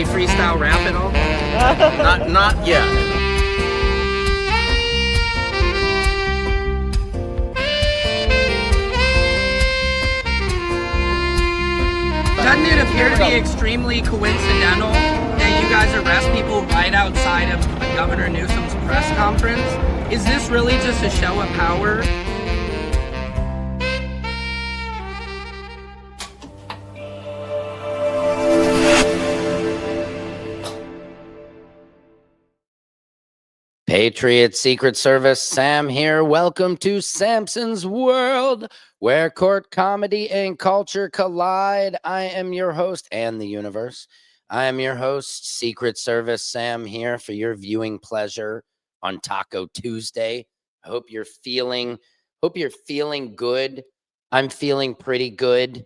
freestyle rap at all? Not yet. Doesn't it appear to be extremely coincidental that you guys arrest people right outside of Governor Newsom's press conference? Is this really just a show of power? Patriot Secret Service, Sam here. Welcome to Samson's World, where court, comedy, and culture collide. I am your host and the universe. I am your host, Secret Service Sam, here for your viewing pleasure on Taco Tuesday. I hope you're feeling good. I'm feeling pretty good.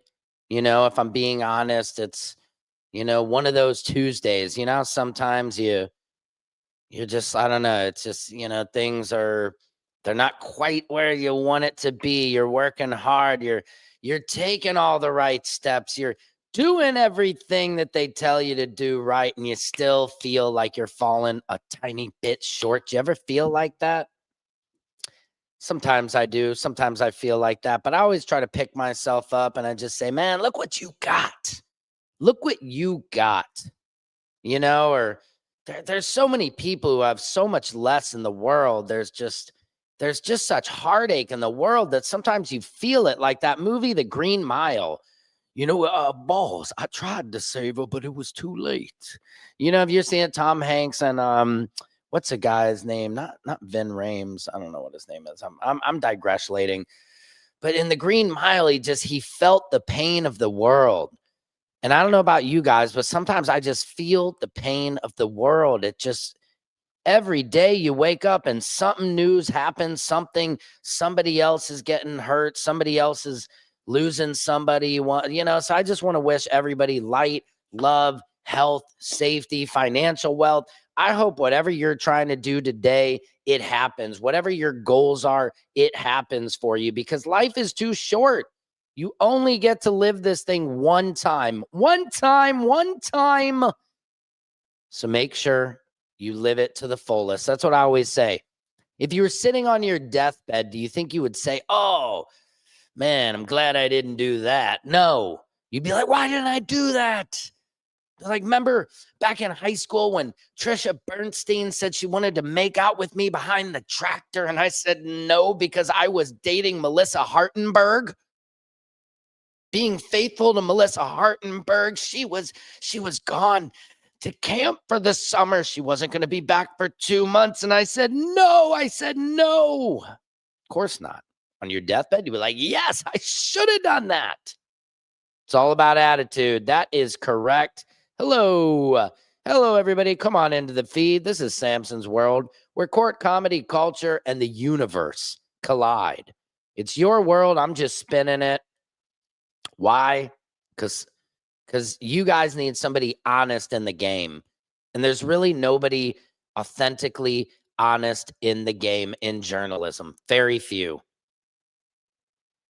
You know, if I'm being honest, it's, one of those Tuesdays. Sometimes you're just, I don't know. It's just, they're not quite where you want it to be. You're working hard. You're taking all the right steps. You're doing everything that they tell you to do right. And you still feel like you're falling a tiny bit short. Do you ever feel like that? Sometimes I do. Sometimes I feel like that, but I always try to pick myself up and I just say, man, look what you got. Look what you got, or there's so many people who have so much less in the world. There's just such heartache in the world that sometimes you feel it, like that movie, The Green Mile. Balls, I tried to save her, but it was too late. Have you seen it? Tom Hanks and what's the guy's name? Not Vin Rames. I don't know what his name is. I'm digressing. But in The Green Mile, he felt the pain of the world. And I don't know about you guys, but sometimes I just feel the pain of the world. It just, every day you wake up and something news happens, somebody else is getting hurt, somebody else is losing somebody, so I just want to wish everybody light, love, health, safety, financial wealth. I hope whatever you're trying to do today, it happens. Whatever your goals are, it happens for you, because life is too short. You only get to live this thing one time. So make sure you live it to the fullest. That's what I always say. If you were sitting on your deathbed, do you think you would say, oh, man, I'm glad I didn't do that? No. You'd be like, why didn't I do that? Like, remember back in high school when Trisha Bernstein said she wanted to make out with me behind the tractor, and I said no because I was dating Melissa Hartenberg? Being faithful to Melissa Hartenberg, she was gone to camp for the summer. She wasn't going to be back for 2 months. And I said, no. Of course not. On your deathbed, you'd be like, yes, I should have done that. It's all about attitude. That is correct. Hello, everybody. Come on into the feed. This is Samson's World, where court, comedy, culture, and the universe collide. It's your world. I'm just spinning it. Why? Because you guys need somebody honest in the game. And there's really nobody authentically honest in the game in journalism. Very few.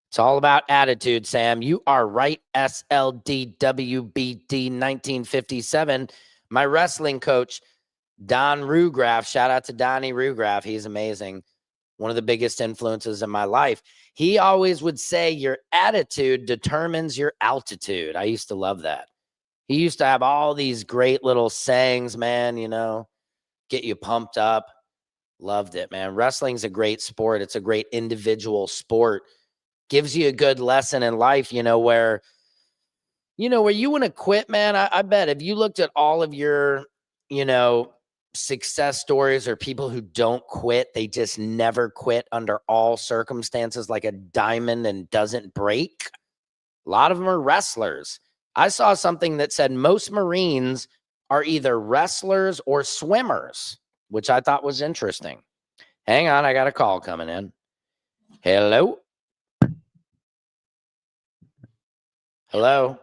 It's all about attitude, Sam. You are right. SLDWBD 1957. My wrestling coach, Don Rugraf. Shout out to Donnie Rugraf. He's amazing. One of the biggest influences in my life. He always would say your attitude determines your altitude. I used to love that. He used to have all these great little sayings, man, get you pumped up. Loved it, man. Wrestling's a great sport. It's a great individual sport. Gives you a good lesson in life, where you want to quit, man. I bet if you looked at all of your, success stories or people who don't quit, they just never quit under all circumstances, like a diamond and doesn't break. A lot of them are wrestlers. I saw something that said most Marines are either wrestlers or swimmers, which I thought was interesting. Hang on, I got a call coming in. Hello? Hello?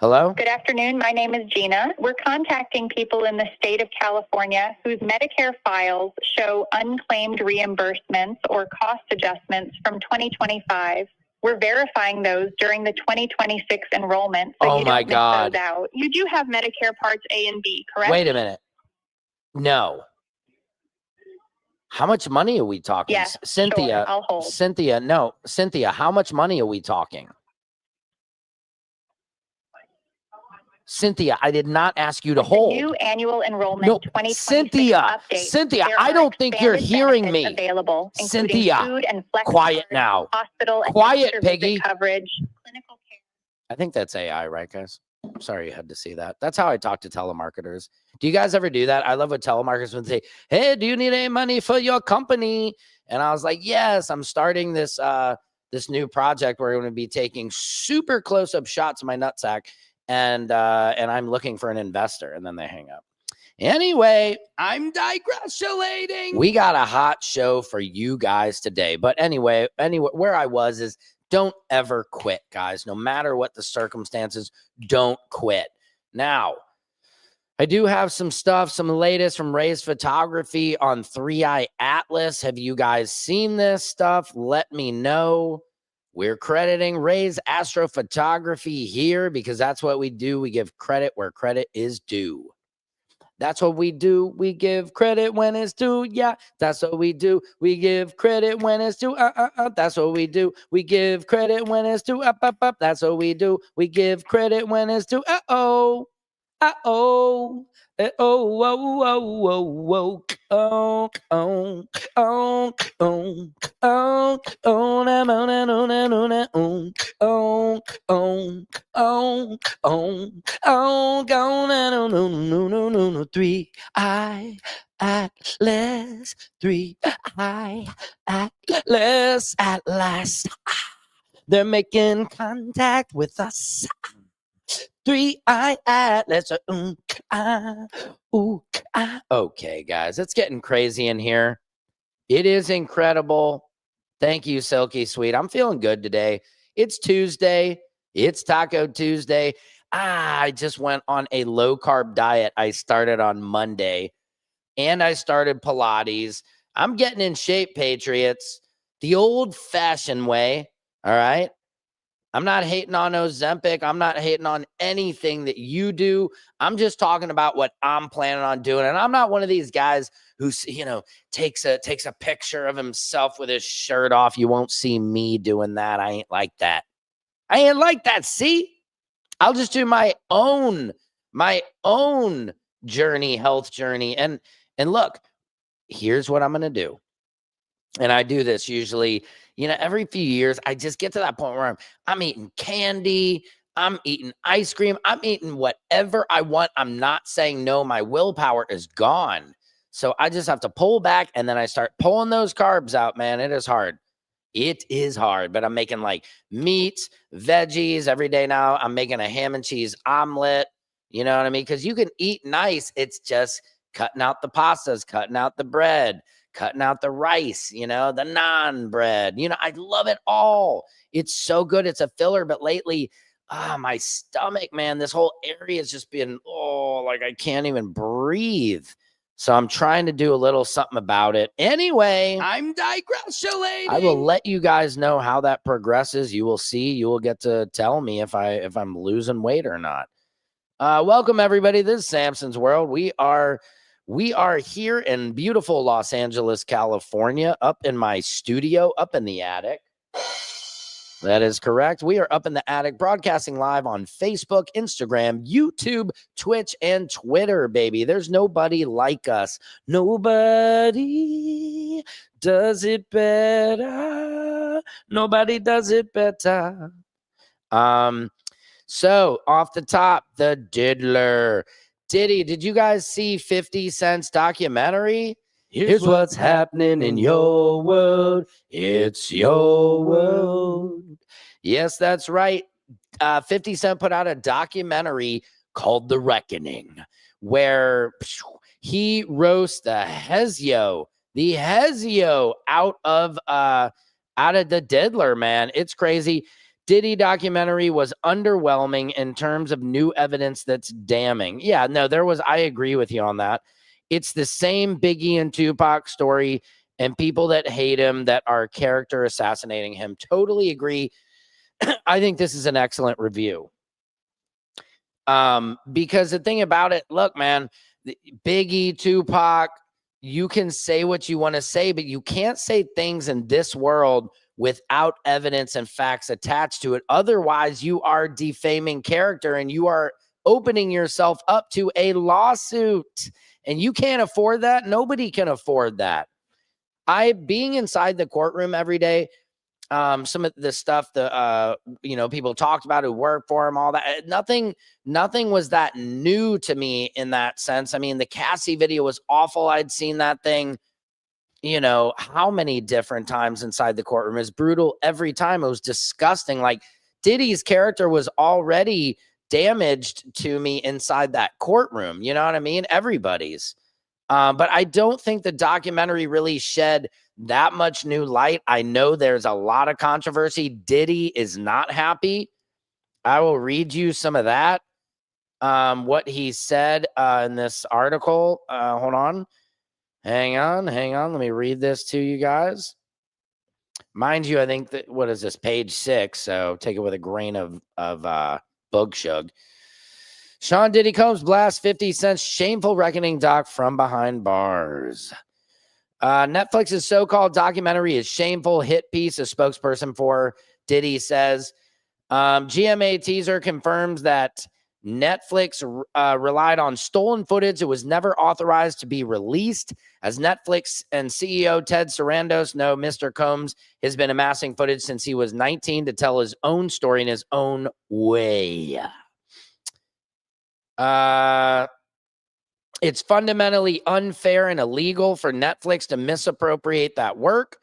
Hello? Good afternoon. My name is Gina. We're contacting people in the state of California whose Medicare files show unclaimed reimbursements or cost adjustments from 2025 We're verifying those during the 2026 enrollment, so Oh you my don't miss God. those out. You do have Medicare Parts A and B, correct? Wait a minute. No. How much money are we talking? Yes, Cynthia, sure, I'll hold. Cynthia, how much money are we talking? Cynthia, I did not ask you to With hold. the new annual enrollment No, 2026 Cynthia, update, Cynthia, there I are don't think you're expanded hearing benefits me. available, including Cynthia, food and flex quiet cards, now. hospital and Quiet, extra visit Piggy. coverage, clinical care. I think that's AI, right, guys? Sorry you had to see that. That's how I talk to telemarketers. Do you guys ever do that? I love what telemarketers would say, hey, do you need any money for your company? And I was like, yes, I'm starting this this new project where we're going to be taking super close-up shots of my nutsack, and I'm looking for an investor. And then they hang up. Anyway, I'm digressulating. We got a hot show for you guys today. But anyway, where I was is don't ever quit, guys. No matter what the circumstances, don't quit. Now, I do have some stuff, some latest from Ray's Photography on 3i Atlas. Have you guys seen this stuff? Let me know. We're crediting Ray's Astrophotography here because that's what we do. We give credit where credit is due. That's what we do. We give credit when it's due. Yeah, that's what we do. We give credit when it's due. That's what we do. We give credit when it's due. Up. That's what we do. We give credit when it's due. Uh-oh. Uh-oh. Oh, whoa, whoa, whoa, whoa. Oh, oh, oh, oh, oh, oh, na, na, na, na, na, na, na, oh, oh, oh, oh, oh, oh, go, na, no, no, no, no, no, no, 3i Atlas, 3i Atlas at last. They're making contact with us. 3i Atlas. Okay, guys, it's getting crazy in here. It is incredible. Thank you, Silky Sweet. I'm feeling good today. It's Tuesday. It's Taco Tuesday. I just went on a low-carb diet. I started on Monday, and I started Pilates. I'm getting in shape, Patriots. The old-fashioned way, all right? I'm not hating on Ozempic. I'm not hating on anything that you do. I'm just talking about what I'm planning on doing. And I'm not one of these guys who, takes a picture of himself with his shirt off. You won't see me doing that. I ain't like that. See? I'll just do my own journey, health journey. And look, here's what I'm going to do. And I do this usually, every few years, I just get to that point where I'm eating candy, I'm eating ice cream, I'm eating whatever I want. I'm not saying no, my willpower is gone. So I just have to pull back, and then I start pulling those carbs out, man. It is hard. It is hard, but I'm making like meats, veggies every day now. I'm making a ham and cheese omelet. You know what I mean? Because you can eat nice. It's just cutting out the pastas, cutting out the bread, cutting out the rice, the naan bread. I love it all. It's so good. It's a filler. But lately, my stomach, man, this whole area has just been, like I can't even breathe. So I'm trying to do a little something about it. Anyway, I'm digressulating. I will let you guys know how that progresses. You will see. You will get to tell me if I'm losing weight or not. Welcome, everybody. This is Samson's World. We are here in beautiful Los Angeles, California, up in my studio, up in the attic. That is correct. We are up in the attic, broadcasting live on Facebook, Instagram, YouTube, Twitch, and Twitter, baby. There's nobody like us. Nobody does it better. Nobody does it better. So off the top, the Diddler. Diddy, did you guys see 50 Cent's documentary? Here's what's happening in your world. It's your world. Yes, that's right. 50 Cent put out a documentary called The Reckoning, where he roasts the Hezio out of the Diddler, man. It's crazy. Diddy documentary was underwhelming in terms of new evidence that's damning. Yeah, no, I agree with you on that. It's the same Biggie and Tupac story, and people that hate him, that are character assassinating him. Totally agree. I think this is an excellent review. Because the thing about it, look, man, Biggie, Tupac, you can say what you want to say, but you can't say things in this world without evidence and facts attached to it. Otherwise, you are defaming character and you are opening yourself up to a lawsuit. And you can't afford that. Nobody can afford that. Being inside the courtroom every day, some of the stuff that people talked about who worked for him, all that, nothing was that new to me in that sense. I mean, the Cassie video was awful. I'd seen that thing, how many different times inside the courtroom. Is brutal every time. It was disgusting. Like, Diddy's character was already damaged to me inside that courtroom. You know what I mean? Everybody's. But I don't think the documentary really shed that much new light. I know there's a lot of controversy. Diddy is not happy. I will read you some of that. What he said in this article. Hold on. Hang on. Let me read this to you guys. Mind you, I think that, what is this, page 6? So take it with a grain of bug shug. Sean Diddy Combs blasts 50 Cent's shameful reckoning doc from behind bars. Netflix's so-called documentary is shameful hit piece. A spokesperson for Diddy says, GMA teaser confirms that Netflix relied on stolen footage. It was never authorized to be released. As Netflix and CEO Ted Sarandos know, Mr. Combs has been amassing footage since he was 19 to tell his own story in his own way. It's fundamentally unfair and illegal for Netflix to misappropriate that work.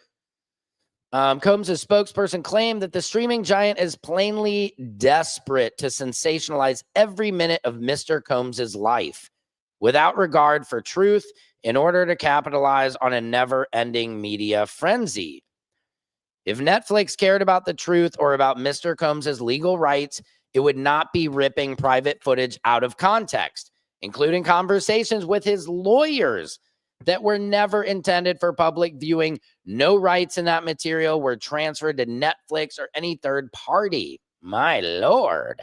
Combs' spokesperson claimed that the streaming giant is plainly desperate to sensationalize every minute of Mr. Combs' life without regard for truth in order to capitalize on a never-ending media frenzy. If Netflix cared about the truth or about Mr. Combs' legal rights, it would not be ripping private footage out of context, including conversations with his lawyers that were never intended for public viewing. No rights in that material were transferred to Netflix or any third party. My Lord.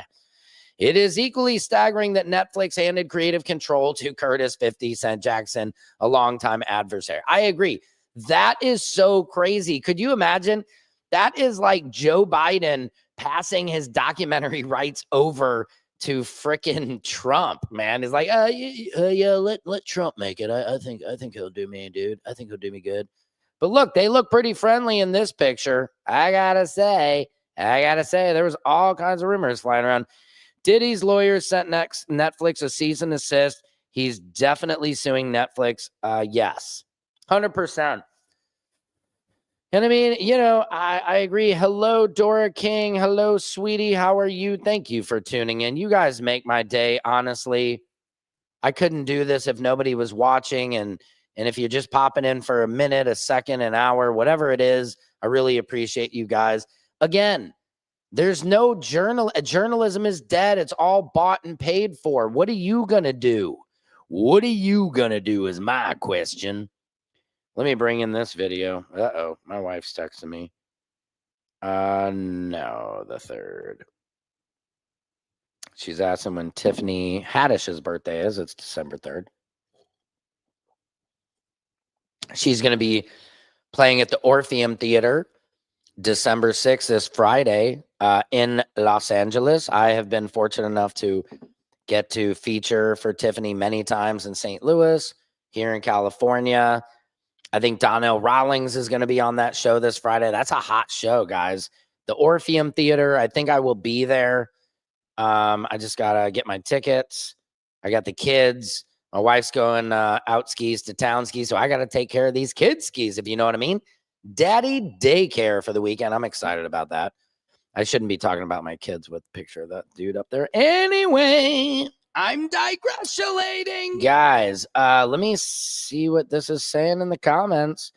It is equally staggering that Netflix handed creative control to Curtis 50 Cent Jackson, a longtime adversary. I agree. That is so crazy. Could you imagine? That is like Joe Biden passing his documentary rights over to frickin' Trump, man. He's like, yeah, let Trump make it. I think he'll do me, dude. I think he'll do me good. But look, they look pretty friendly in this picture. I gotta say, there was all kinds of rumors flying around. Diddy's lawyers sent Netflix a cease and desist. He's definitely suing Netflix. Yes, 100%. And I mean, I agree. Hello, Dora King. Hello, sweetie. How are you? Thank you for tuning in. You guys make my day. Honestly, I couldn't do this if nobody was watching. And if you're just popping in for a minute, a second, an hour, whatever it is, I really appreciate you guys. Again, there's no journalism is dead. It's all bought and paid for. What are you going to do? What are you going to do is my question. Let me bring in this video. Uh-oh, my wife's texting me. No, the 3rd. She's asking when Tiffany Haddish's birthday is. It's December 3rd. She's going to be playing at the Orpheum Theater December 6th, this Friday, in Los Angeles. I have been fortunate enough to get to feature for Tiffany many times in St. Louis, here in California. I think Donnell Rawlings is going to be on that show this Friday. That's a hot show, guys. The Orpheum Theater, I think I will be there. I just got to get my tickets. I got the kids. My wife's going out skis to town skis, so I got to take care of these kids' skis, if you know what I mean. Daddy daycare for the weekend. I'm excited about that. I shouldn't be talking about my kids with a picture of that dude up there. Anyway, I'm digressulating. Guys, let me see what this is saying in the comments.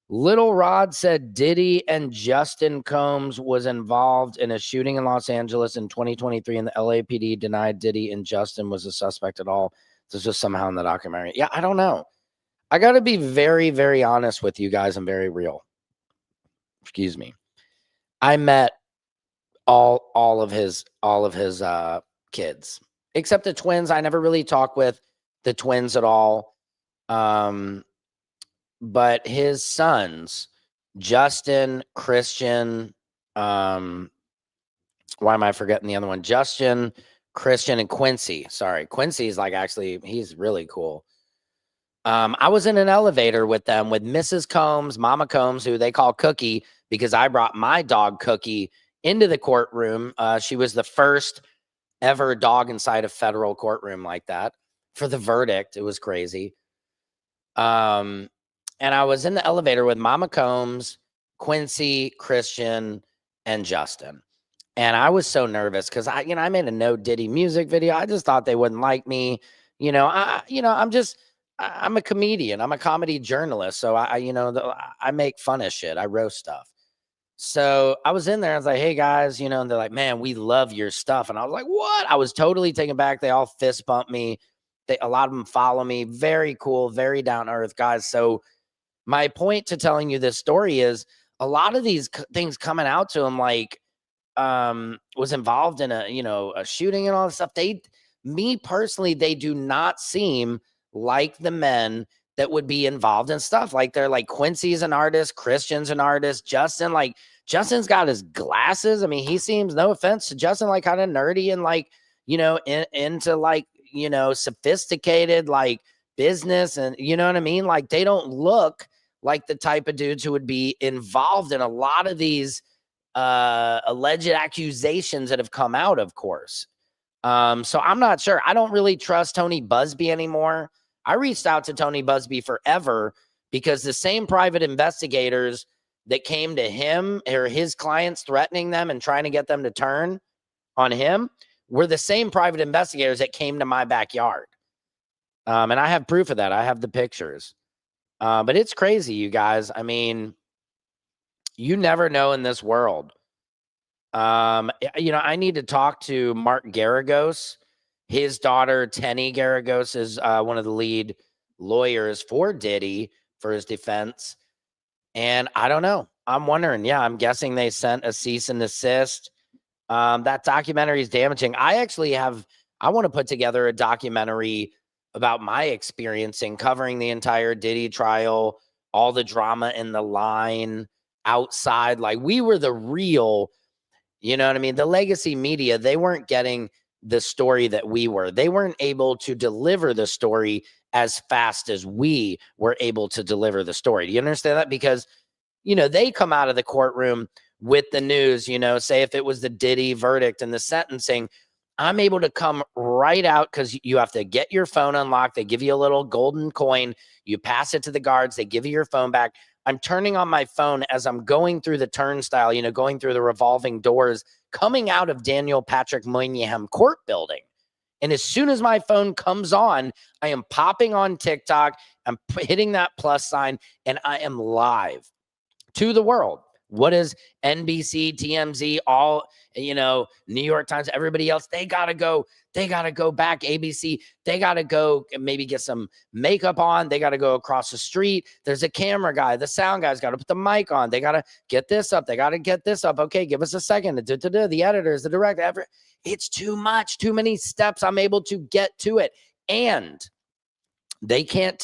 Little Rod said Diddy and Justin Combs was involved in a shooting in Los Angeles in 2023, and the LAPD denied Diddy and Justin was a suspect at all. This was somehow in the documentary. Yeah, I don't know. I got to be very, very honest with you guys and very real. Excuse me. I met all of his kids, except the twins. I never really talked with the twins at all. But his sons, Justin, Christian, why am I forgetting the other one? Justin, Christian, and Quincy. Sorry, Quincy's like actually, he's really cool. I was in an elevator with them with Mrs. Combs, Mama Combs, who they call Cookie, because I brought my dog Cookie into the courtroom. She was the first ever dog inside a federal courtroom like that for the verdict. It was crazy. And I was in the elevator with Mama Combs, Quincy, Christian, and Justin. And I was so nervous because I made a no Diddy music video. I just thought they wouldn't like me. I'm a comedian. I'm a comedy journalist. So I make fun of shit. I roast stuff. So I was in there. I was like, hey guys, and they're like, man, we love your stuff. And I was like, what? I was totally taken back. They all fist bumped me. A lot of them follow me. Very cool, very down to earth guys. So my point to telling you this story is a lot of these things coming out to him, like, was involved in a shooting and all this stuff. Me personally, they do not seem like the men that would be involved in stuff. Like they're like Quincy's an artist, Christian's an artist, Justin's got his glasses. I mean, he seems, no offense to Justin, like kind of nerdy and like, into like, sophisticated like business and you know what I mean? Like they don't look like the type of dudes who would be involved in a lot of these alleged accusations that have come out, of course. So I'm not sure. I don't really trust Tony Busby anymore. I reached out to Tony Busby forever because the same private investigators that came to him or his clients threatening them and trying to get them to turn on him were the same private investigators that came to my backyard. And I have proof of that. I have the pictures. But it's crazy, you guys. I mean, you never know in this world. I need to talk to Mark Garagos. His daughter, Tenny Garagos, is one of the lead lawyers for Diddy for his defense. And I don't know. I'm wondering. Yeah, I'm guessing they sent a cease and desist. That documentary is damaging. I want to put together a documentary about my experience in covering the entire Diddy trial, all the drama in the line outside. Like we were the real, you know what I mean? The legacy media, they weren't getting the story that we were. They weren't able to deliver the story as fast as we were able to deliver the story. Do you understand that? Because, they come out of the courtroom with the news, say if it was the Diddy verdict and the sentencing, I'm able to come right out because you have to get your phone unlocked. They give you a little golden coin. You pass it to the guards. They give you your phone back. I'm turning on my phone as I'm going through the turnstile, going through the revolving doors, coming out of Daniel Patrick Moynihan court building. And as soon as my phone comes on, I am popping on TikTok. I'm hitting that plus sign and I am live to the world. What is NBC, TMZ, all, New York Times, everybody else, they got to go back. ABC, they got to go maybe get some makeup on. They got to go across the street. There's a camera guy. The sound guy's got to put the mic on. They got to get this up. They got to get this up. Okay, give us a second. The editors, the director, it's too much, too many steps. I'm able to get to it. And they can't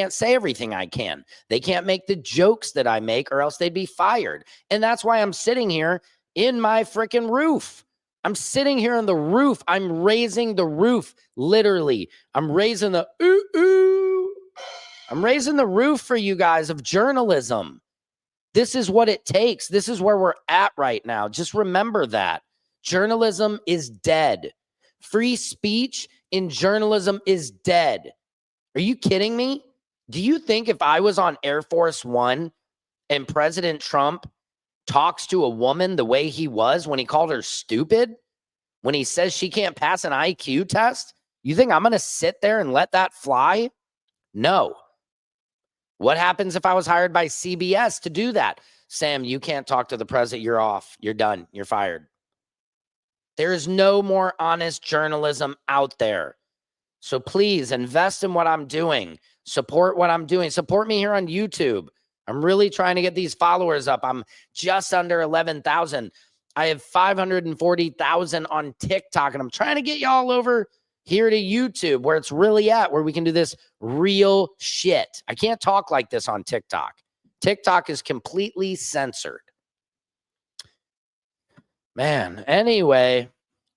say everything I can. They can't make the jokes that I make or else they'd be fired. And that's why I'm sitting here in my freaking roof. I'm sitting here on the roof. I'm raising the roof. Literally. I'm raising the I'm raising the roof for you guys of journalism. This is what it takes. This is where we're at right now. Just remember that. Journalism is dead. Free speech in journalism is dead. Are you kidding me? Do you think if I was on Air Force One and President Trump talks to a woman the way he was when he called her stupid, when he says she can't pass an IQ test, you think I'm going to sit there and let that fly? No. What happens if I was hired by CBS to do that? Sam, you can't talk to the president. You're off. You're done. You're fired. There is no more honest journalism out there. So please invest in what I'm doing. Support what I'm doing. Support me here on YouTube. I'm really trying to get these followers up. I'm just under 11,000. I have 540,000 on TikTok, and I'm trying to get y'all over here to YouTube where it's really at, where we can do this real shit. I can't talk like this on TikTok. TikTok is completely censored. Man, anyway,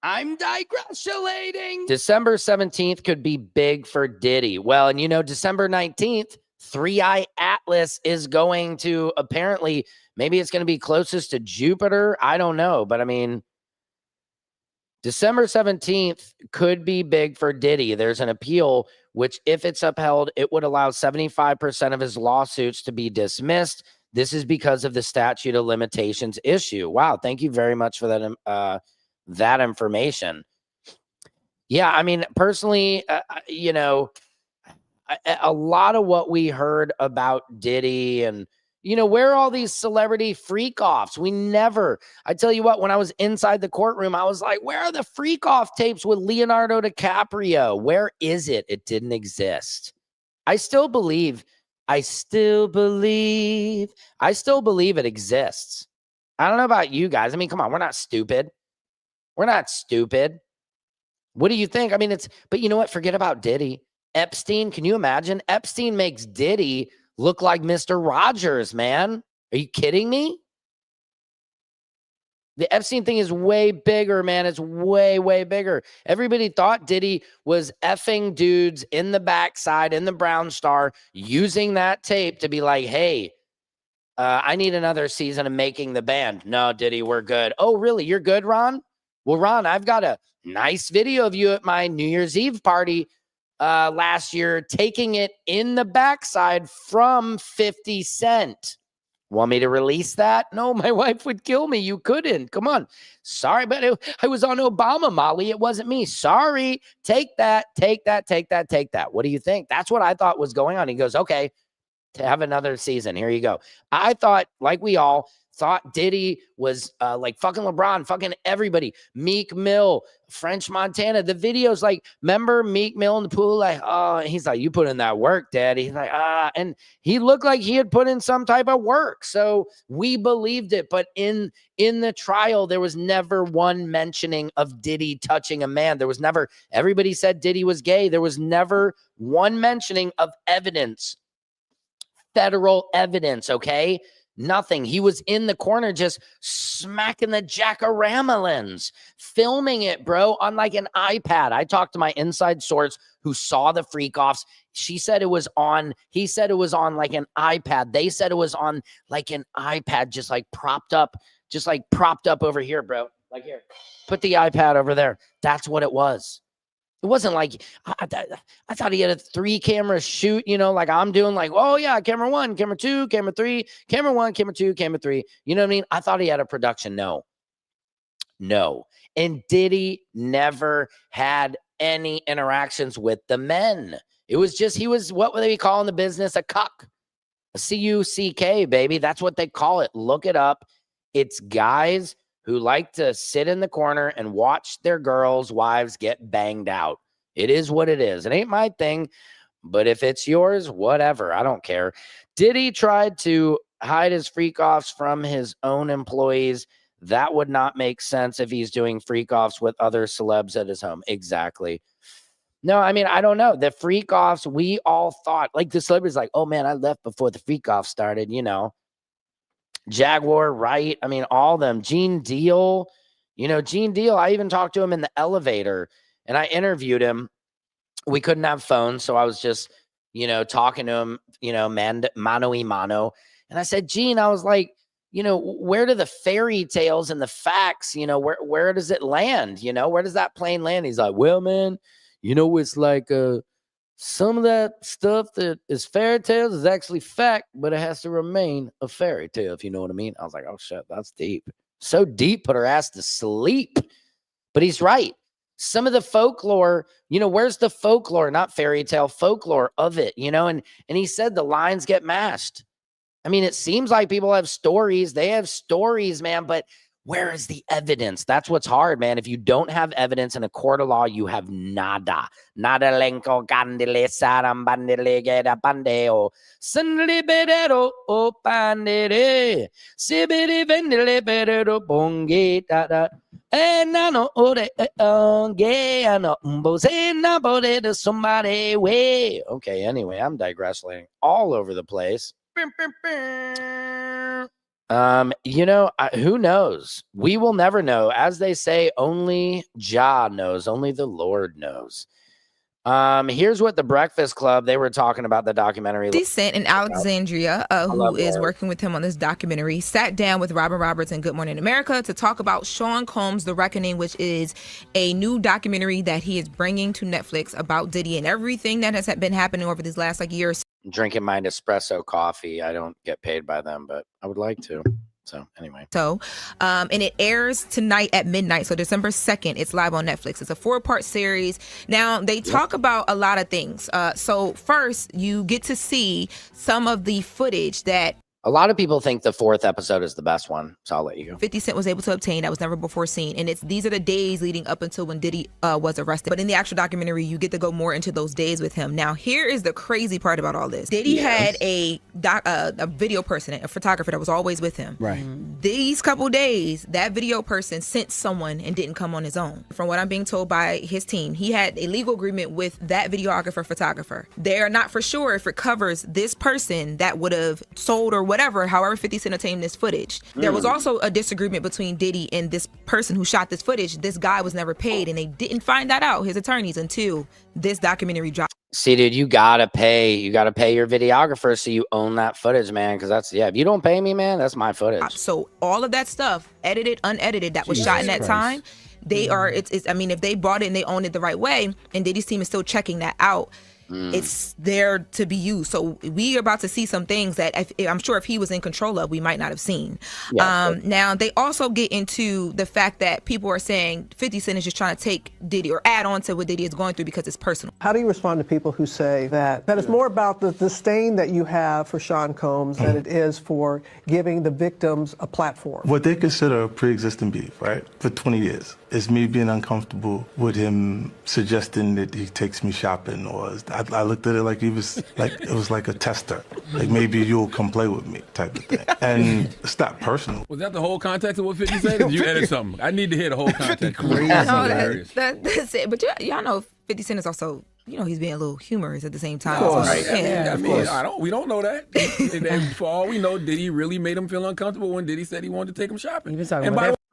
I'm digressulating. December 17th could be big for Diddy. Well, and you know, December 19th, 3i Atlas is going to apparently, maybe it's going to be closest to Jupiter. I don't know. But I mean, December 17th could be big for Diddy. There's an appeal, which if it's upheld, it would allow 75% of his lawsuits to be dismissed. This is because of the statute of limitations issue. Wow. Thank you very much for that. That information. Yeah. I mean, personally, you know, a lot of what we heard about Diddy and, you know, where are all these celebrity freak offs? We never, I tell you what, when I was inside the courtroom, I was like, where are the freak off tapes with Leonardo DiCaprio? Where is it? It didn't exist. I still believe it exists. I don't know about you guys. I mean, come on, we're not stupid. We're not stupid. What do you think? I mean, but you know what? Forget about Diddy. Epstein, can you imagine? Epstein makes Diddy look like Mr. Rogers, man. Are you kidding me? The Epstein thing is way bigger, man. It's way, way bigger. Everybody thought Diddy was effing dudes in the backside, in the Brown Star, using that tape to be like, hey, I need another season of Making the Band. No, Diddy, we're good. Oh, really? You're good, Ron? Well, Ron, I've got a nice video of you at my New Year's Eve party last year, taking it in the backside from 50 Cent. Want me to release that? No, my wife would kill me. You couldn't. Come on. Sorry, but I was on Obama, Molly. It wasn't me. Sorry. Take that. What do you think? That's what I thought was going on. He goes, okay, to have another season. Here you go. I thought, like we all thought, Diddy was like fucking LeBron, fucking everybody. Meek Mill, French Montana. The videos, like, remember Meek Mill in the pool? Like, oh, he's like, you put in that work, Daddy. He's like, and he looked like he had put in some type of work. So we believed it. But in the trial, there was never one mentioning of Diddy touching a man. There was never, everybody said Diddy was gay. There was never one mentioning of evidence, federal evidence, okay? Nothing. He was in the corner just smacking the jackramalins, filming it, bro, on like an iPad. I talked to my inside source who saw the freak offs. She said it was on, he said it was on like an iPad. They said it was on like an iPad, just like propped up over here, bro. Like here, put the iPad over there. That's what it was. It wasn't like, I thought he had a 3-camera shoot, you know, like I'm doing, like, oh yeah, camera 1, camera 2, camera 3, camera 1, camera 2, camera 3. You know what I mean? I thought he had a production. No. And Diddy never had any interactions with the men. It was just, he was, what would they call in the business? A cuck. A C-U-C-K, baby. That's what they call it. Look it up. It's guys who like to sit in the corner and watch their girls' wives get banged out. It is what it is. It ain't my thing, but if it's yours, whatever. I don't care. Diddy tried to hide his freak offs from his own employees. That would not make sense if he's doing freak offs with other celebs at his home. Exactly. No, I mean, I don't know. The freak offs, we all thought, like the celebrities, like, oh man, I left before the freak off started, you know. Jaguar, right? I mean, all of them. Gene Deal, you know, Gene Deal, I even talked to him in the elevator and I interviewed him. We couldn't have phones, so I was just, you know, talking to him, you know, mano y mano. And I said, Gene, I was like, you know, where do the fairy tales and the facts, you know, where does it land? You know, where does that plane land? He's like, well, man, you know, it's like some of that stuff that is fairy tales is actually fact, but it has to remain a fairy tale, if you know what I mean. I was like, oh, shit, that's deep. So deep, put her ass to sleep. But he's right. Some of the folklore, you know, where's the folklore, not fairy tale, folklore of it, you know? And he said the lines get mashed. I mean, it seems like people have stories. They have stories, man, but Where is the evidence? That's what's hard, man. If you don't have evidence in a court of law, you have nada. Nada lenco candele saram bandele geda bandeo. Sandele bedero o pandere. Sibidi vendele bedero bonge da. Enano ore onge ano mbozena bode to somebody way. Okay, anyway, I'm digressing all over the place. Who knows? We will never know. As they say, only Jah knows, only the Lord knows. Here's what the Breakfast Club, they were talking about the documentary. 50 Cent in Alexandria, who is working with him on this documentary, sat down with Robin Roberts and Good Morning America to talk about Sean Combs' The Reckoning, which is a new documentary that he is bringing to Netflix about Diddy and everything that has been happening over these last years. Drinking my Nespresso coffee. I don't get paid by them, but I would like to. So anyway. And it airs tonight at midnight. So December 2nd, it's live on Netflix. It's a 4-part series. Now, they talk about a lot of things. So first, you get to see some of the footage that a lot of people think the 4th episode is the best one, so I'll let you go. 50 Cent was able to obtain that was never before seen. And these are the days leading up until when Diddy was arrested. But in the actual documentary, you get to go more into those days with him. Now, here is the crazy part about all this. Diddy had a video person, a photographer that was always with him. Right. These couple days, that video person sent someone and didn't come on his own. From what I'm being told by his team, he had a legal agreement with that videographer, photographer. They're not for sure if it covers this person that would have sold or whatever, however 50 Cent obtained this footage. There was also a disagreement between Diddy and this person who shot this footage. This guy was never paid, and they didn't find that out, his attorneys, until this documentary dropped. See, dude, you gotta pay your videographer so you own that footage, man. Because if you don't pay me, man, that's my footage. So all of that stuff, edited, unedited, that was shot in that time, they are, I mean, if they bought it and they owned it the right way, and Diddy's team is still checking that out, it's there to be used. So we are about to see some things that I'm sure if he was in control of, we might not have seen. Now, they also get into the fact that people are saying 50 Cent is just trying to take Diddy or add on to what Diddy is going through because it's personal. How do you respond to people who say that it's more about the disdain that you have for Sean Combs than it is for giving the victims a platform? What they consider a pre-existing beef, right, for 20 years, is me being uncomfortable with him suggesting that he takes me shopping, or I looked at it like it was like a tester, like maybe you'll come play with me type of thing, and it's not personal. Was that the whole context of what 50 said? Did you edit something? I need to hear the whole context. That's it. But y'all know 50 Cent is also, he's being a little humorous at the same time. Of course. We don't know that. And for all we know, Diddy really made him feel uncomfortable when Diddy said he wanted to take him shopping.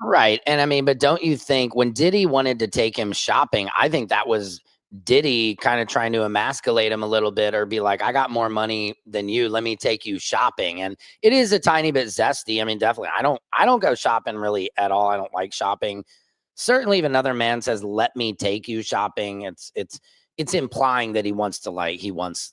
Right. And I mean, but don't you think when Diddy wanted to take him shopping, I think that was Diddy kind of trying to emasculate him a little bit, or be like, I got more money than you, let me take you shopping. And it is a tiny bit zesty. I mean, definitely, I don't go shopping really at all. I don't like shopping. Certainly if another man says, let me take you shopping, it's implying that he wants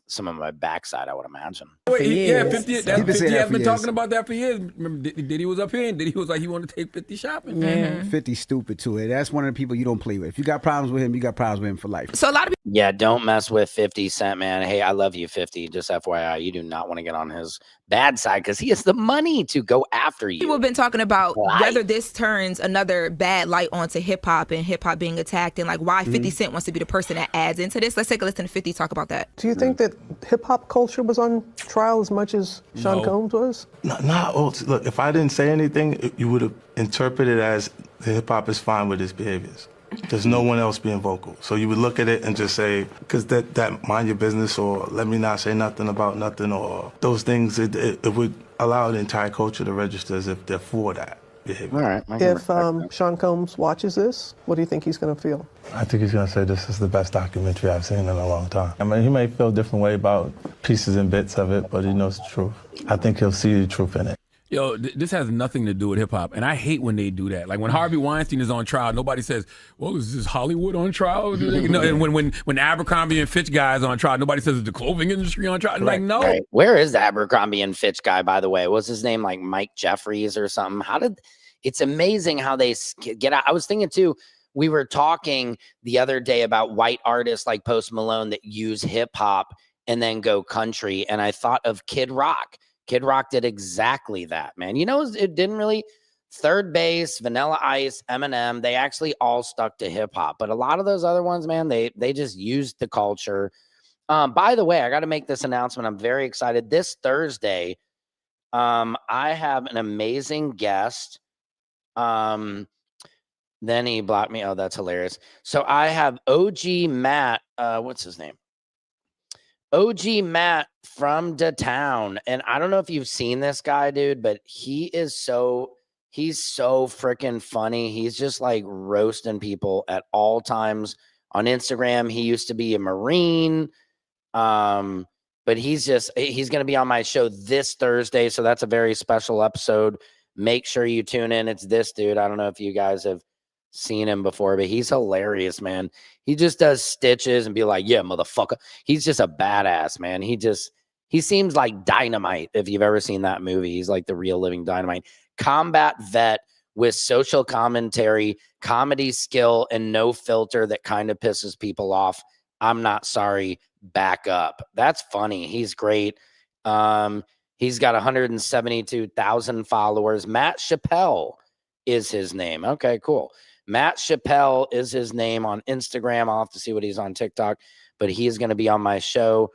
some of my backside, I would imagine. 50 has been talking about that for years. Remember, Diddy was up here and Diddy was like, he wanted to take 50 shopping. 50's stupid to it. That's one of the people you don't play with. If you got problems with him, you got problems with him for life. So a lot of people, don't mess with 50 Cent, man. Hey, I love you, 50. Just FYI, you do not want to get on his bad side because he has the money to go after you. People have been talking about whether this turns another bad light onto hip hop and hip hop being attacked, and like why 50 Cent wants to be the person that adds into this. Let's take a listen to 50 talk about that. Do you think that hip hop culture was on trial as much as Sean Combs was? No. Look, if I didn't say anything, you would have interpreted it as hip hop is fine with his behaviors. There's no one else being vocal. So you would look at it and just say, because that mind your business, or let me not say nothing about nothing, or those things, it would allow the entire culture to register as if they're for that behavior. All right. If Sean Combs watches this, what do you think he's going to feel? I think he's going to say this is the best documentary I've seen in a long time. I mean, he may feel a different way about pieces and bits of it, but he knows the truth. I think he'll see the truth in it. Yo, this has nothing to do with hip hop, and I hate when they do that. Like when Harvey Weinstein is on trial, nobody says, "Well, is this Hollywood on trial?" And when Abercrombie and Fitch guy is on trial, nobody says, "Is the clothing industry on trial?" Like, no. Right. Where is the Abercrombie and Fitch guy, by the way? What's his name? Like Mike Jeffries or something? It's amazing how they get out. I was thinking too, we were talking the other day about white artists like Post Malone that use hip hop and then go country, and I thought of Kid Rock. Kid Rock did exactly that, man. It didn't really Third Base, Vanilla Ice, Eminem, they actually all stuck to hip hop. But a lot of those other ones, man, they just used the culture. By the way, I got to make this announcement. I'm very excited. This Thursday, I have an amazing guest. Then he blocked me. Oh, that's hilarious. So I have OG Matt. What's his name? OG Matt from the town. And I don't know if you've seen this guy, dude, but he's so freaking funny. He's just like roasting people at all times on Instagram. He used to be a Marine. But he's going to be on my show this Thursday. So that's a very special episode. Make sure you tune in. It's this dude. I don't know if you guys have seen him before, but he's hilarious, man. He just does stitches and be like, yeah, motherfucker. He's just a badass, man. He seems like dynamite. If you've ever seen that movie, he's like the real living dynamite. Combat vet with social commentary, comedy skill, and no filter that kind of pisses people off. I'm not sorry. Back up. That's funny. He's great. He's got 172,000 followers. Matt Chappelle is his name. Okay, cool. Matt Chappelle is his name on Instagram. I'll have to see what he's on TikTok, but he is going to be on my show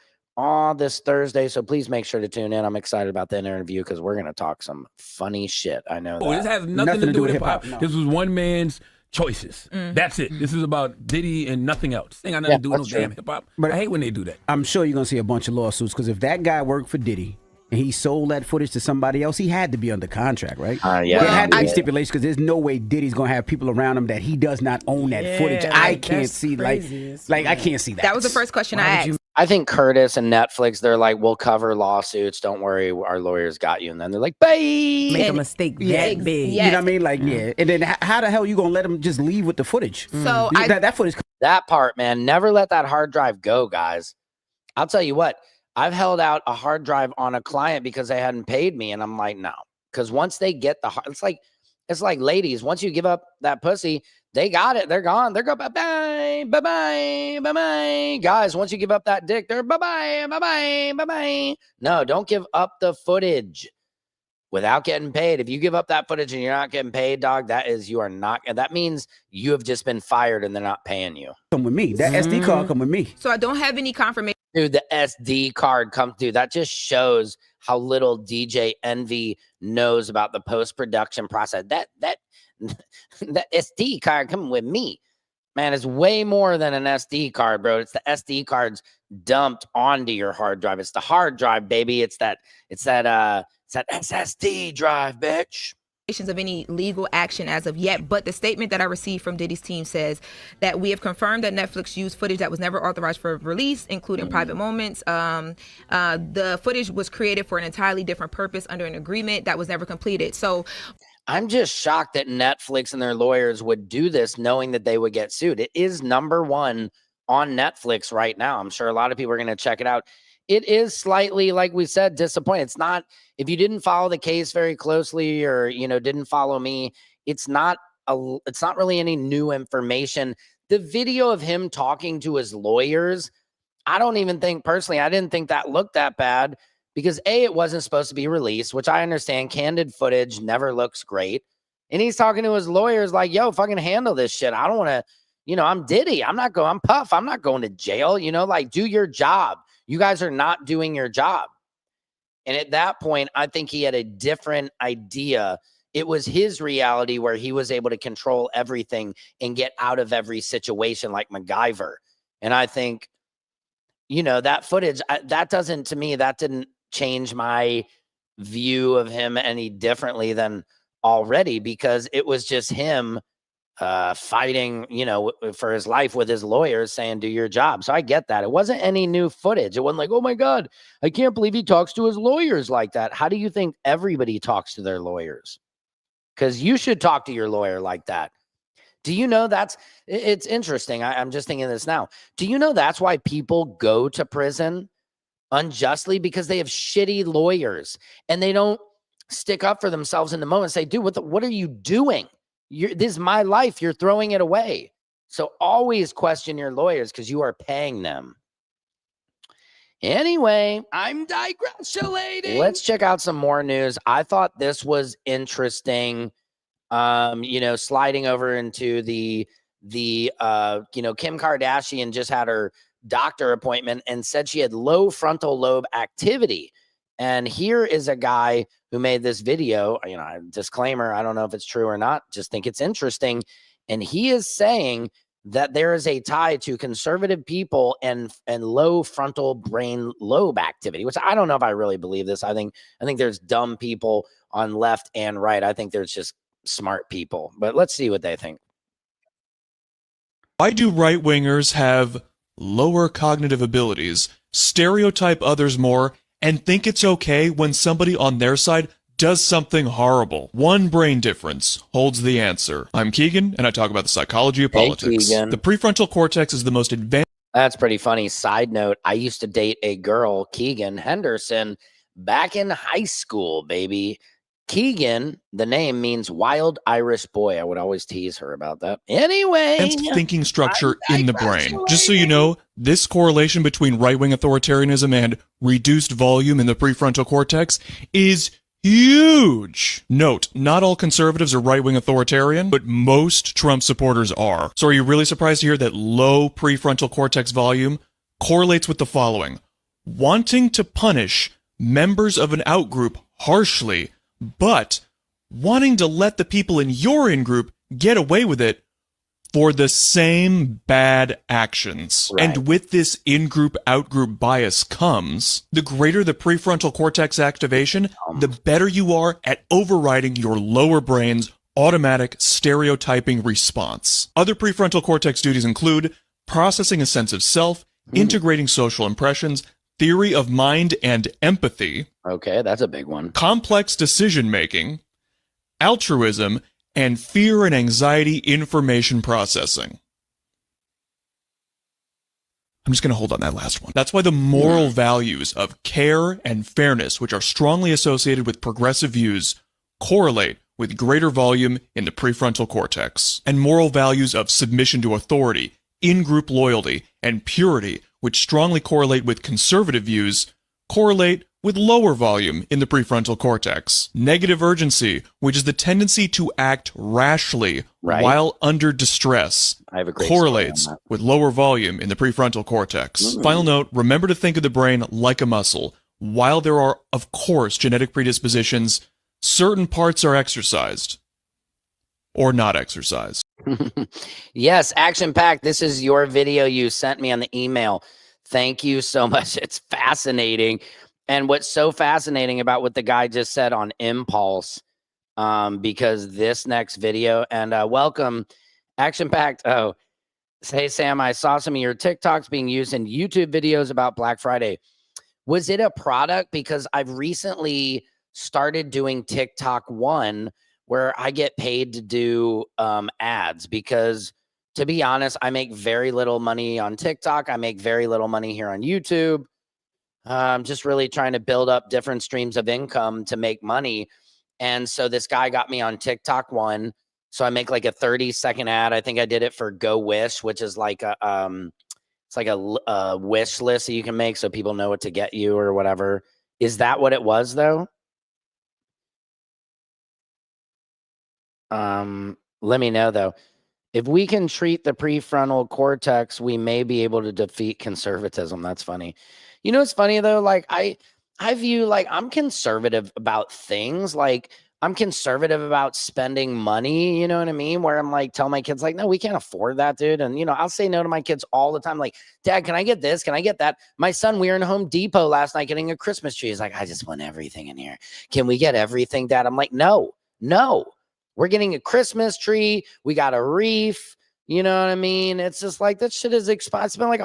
this Thursday. So please make sure to tune in. I'm excited about that interview because we're going to talk some funny shit. I know that. This has nothing to do with hip hop. No. This was one man's choices. That's it. This is about Diddy and nothing else. Ain't got nothing to do with no damn hip hop. But I hate when they do that. I'm sure you're going to see a bunch of lawsuits because if that guy worked for Diddy and he sold that footage to somebody else, he had to be under contract, right? Yeah. There had to be stipulations because there's no way Diddy's going to have people around him that he does not own that footage. I can't see I can't see that. That was the first question I asked. I think Curtis and Netflix, they're like, we'll cover lawsuits. Don't worry. Our lawyers got you. And then they're like, bye. Make a mistake that big. You know what I mean? Like, yeah. And then how the hell are you going to let him just leave with the footage? So that footage. That part, man, never let that hard drive go, guys. I'll tell you what, I've held out a hard drive on a client because they hadn't paid me. And I'm like, no, because once they get it's like ladies, once you give up that pussy, they got it. They're gone. They're going, bye-bye, bye-bye, bye-bye. Guys, once you give up that dick, they're bye-bye, bye-bye, bye-bye. No, don't give up the footage without getting paid. If you give up that footage and you're not getting paid, dog, that means you have just been fired and they're not paying you. Come with me. That SD card come with me. So I don't have any confirmation. Dude, the SD card that just shows how little DJ Envy knows about the post-production process. That SD card coming with me, man, is way more than an SD card, bro. It's the SD cards dumped onto your hard drive. It's the hard drive, baby. It's that SSD drive, bitch. Of any legal action as of yet, but the statement that I received from Diddy's team says that we have confirmed that Netflix used footage that was never authorized for release, including private moments. The footage was created for an entirely different purpose under an agreement that was never completed. So I'm just shocked that Netflix and their lawyers would do this knowing that they would get sued. It is #1 on Netflix right now. I'm sure a lot of people are going to check it out. It is slightly, like we said, disappointing. It's not, if you didn't follow the case very closely or, didn't follow me, it's not really any new information. The video of him talking to his lawyers, I didn't think that looked that bad because it wasn't supposed to be released, which I understand. Candid footage never looks great. And he's talking to his lawyers like, yo, fucking handle this shit. I don't want to, I'm Diddy. I'm Puff. I'm not going to jail, like do your job. You guys are not doing your job. And at that point, I think he had a different idea. It was his reality where he was able to control everything and get out of every situation like MacGyver. And I think, that footage, that didn't change my view of him any differently than already because it was just him fighting, for his life with his lawyers saying, do your job. So I get that. It wasn't any new footage. It wasn't like, oh my God, I can't believe he talks to his lawyers like that. How do you think everybody talks to their lawyers? Because you should talk to your lawyer like that. Do you know it's interesting. I'm just thinking this now. Do you know that's why people go to prison unjustly? Because they have shitty lawyers and they don't stick up for themselves in the moment and say, dude, what are you doing? This is my life. You're throwing it away. So always question your lawyers because you are paying them. Anyway, I'm digressing. Let's check out some more news. I thought this was interesting. sliding over into the Kim Kardashian just had her doctor appointment and said she had low frontal lobe activity. And here is a guy who made this video, disclaimer, I don't know if it's true or not, just think it's interesting. And he is saying that there is a tie to conservative people and low frontal brain lobe activity, which I don't know if I really believe this. I think there's dumb people on left and right. I think there's just smart people, but let's see what they think. Why do right-wingers have lower cognitive abilities, stereotype others more, and think it's okay when somebody on their side does something horrible? One brain difference holds the answer. I'm Keegan, and I talk about the psychology of politics. Keegan. The prefrontal cortex is the most advanced. That's pretty funny. Side note, I used to date a girl, Keegan Henderson, back in high school, baby. Keegan, the name means wild Irish boy. I would always tease her about that. Anyway, thinking structure in the brain. Just so you know, this correlation between right-wing authoritarianism and reduced volume in the prefrontal cortex is huge. Note, not all conservatives are right-wing authoritarian, but most Trump supporters are. So are you really surprised to hear that low prefrontal cortex volume correlates with the following? Wanting to punish members of an outgroup harshly, but wanting to let the people in your in-group get away with it for the same bad actions. Right. And with this in-group, out-group bias comes, the greater the prefrontal cortex activation, the better you are at overriding your lower brain's automatic stereotyping response. Other prefrontal cortex duties include processing a sense of self, integrating social impressions, theory of mind and empathy. Okay, that's a big one. Complex decision-making, altruism, and fear and anxiety information processing. I'm just going to hold on that last one. That's why the moral values of care and fairness, which are strongly associated with progressive views, correlate with greater volume in the prefrontal cortex. And moral values of submission to authority, in-group loyalty, and purity, which strongly correlate with conservative views, correlate with lower volume in the prefrontal cortex. Negative urgency, which is the tendency to act rashly while under distress, I have a great correlates with lower volume in the prefrontal cortex. Final note, remember to think of the brain like a muscle. While there are, of course, genetic predispositions, certain parts are exercised or not exercised. Yes, action-packed. This is your video you sent me on the email. Thank you so much. It's fascinating. And what's so fascinating about what the guy just said on Impulse, because this next video, and welcome, action-packed. Oh, hey, Sam, I saw some of your TikToks being used in YouTube videos about Black Friday. Was it a product? Because I've recently started doing TikTok One, where I get paid to do ads, because to be honest, I make very little money on TikTok. I make very little money here on YouTube. I'm just really trying to build up different streams of income to make money. And so this guy got me on TikTok One. So I make like a 30-second ad. I think I did it for Go Wish, which is like a it's like a wish list that you can make so people know what to get you or whatever. Is that what it was though? Let me know though. If we can treat the prefrontal cortex, we may be able to defeat conservatism. That's funny. You know, it's funny though. Like I view, like, I'm conservative about things. Like I'm conservative about spending money. You know what I mean? Where I'm like, tell my kids like, no, we can't afford that, dude. And, you know, I'll say no to my kids all the time. Like, Dad, can I get this? Can I get that? My son, we were in Home Depot last night getting a Christmas tree. He's like, I just want everything in here. Can we get everything, Dad? I'm like, no. We're getting a Christmas tree. We got a wreath. You know what I mean? It's just like, that shit is expensive. I spent like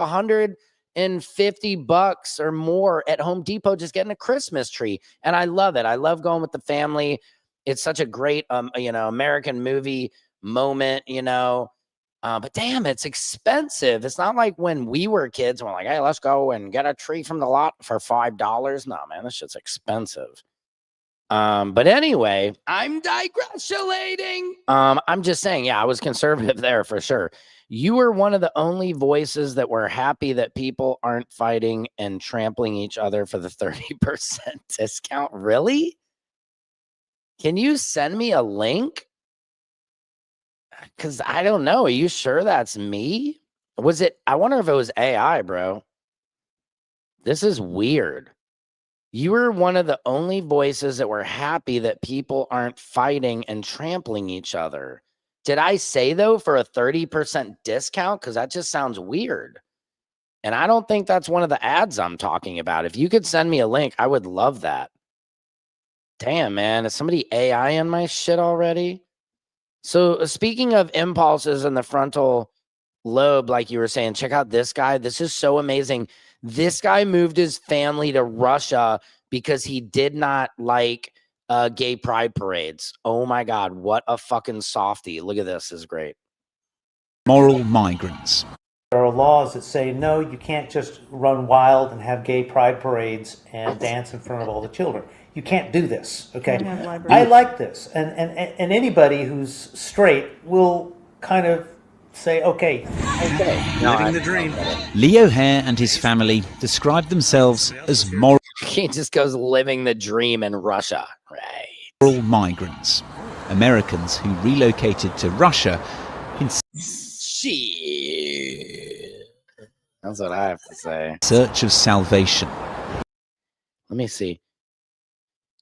$150 or more at Home Depot just getting a Christmas tree. And I love it. I love going with the family. It's such a great, American movie moment, but damn, it's expensive. It's not like when we were kids and we're like, hey, let's go and get a tree from the lot for $5. No, man, this shit's expensive. But anyway, I'm digressulating. I'm just saying, yeah, I was conservative there for sure. You were one of the only voices that were happy that people aren't fighting and trampling each other for the 30% discount. Really? Can you send me a link? Because I don't know. Are you sure that's me? Was it? I wonder if it was AI, bro. This is weird. You were one of the only voices that were happy that people aren't fighting and trampling each other. Did I say, though, for a 30% discount? Because that just sounds weird. And I don't think that's one of the ads I'm talking about. If you could send me a link, I would love that. Damn, man. Is somebody AI in my shit already? So speaking of impulses in the frontal lobe, like you were saying, check out this guy. This is so amazing. This guy moved his family to Russia because he did not like gay pride parades. Oh my God, what a fucking softie. Look at this, this is great. Moral migrants. There are laws that say, no, you can't just run wild and have gay pride parades and dance in front of all the children. You can't do this, okay? I like this. And anybody who's straight will kind of say, okay. Living the dream. Leo Hare and his family describe themselves as moral. He just goes living the dream in Russia, right? Moral migrants. Americans who relocated to Russia in That's what I have to say. search of salvation. Let me see.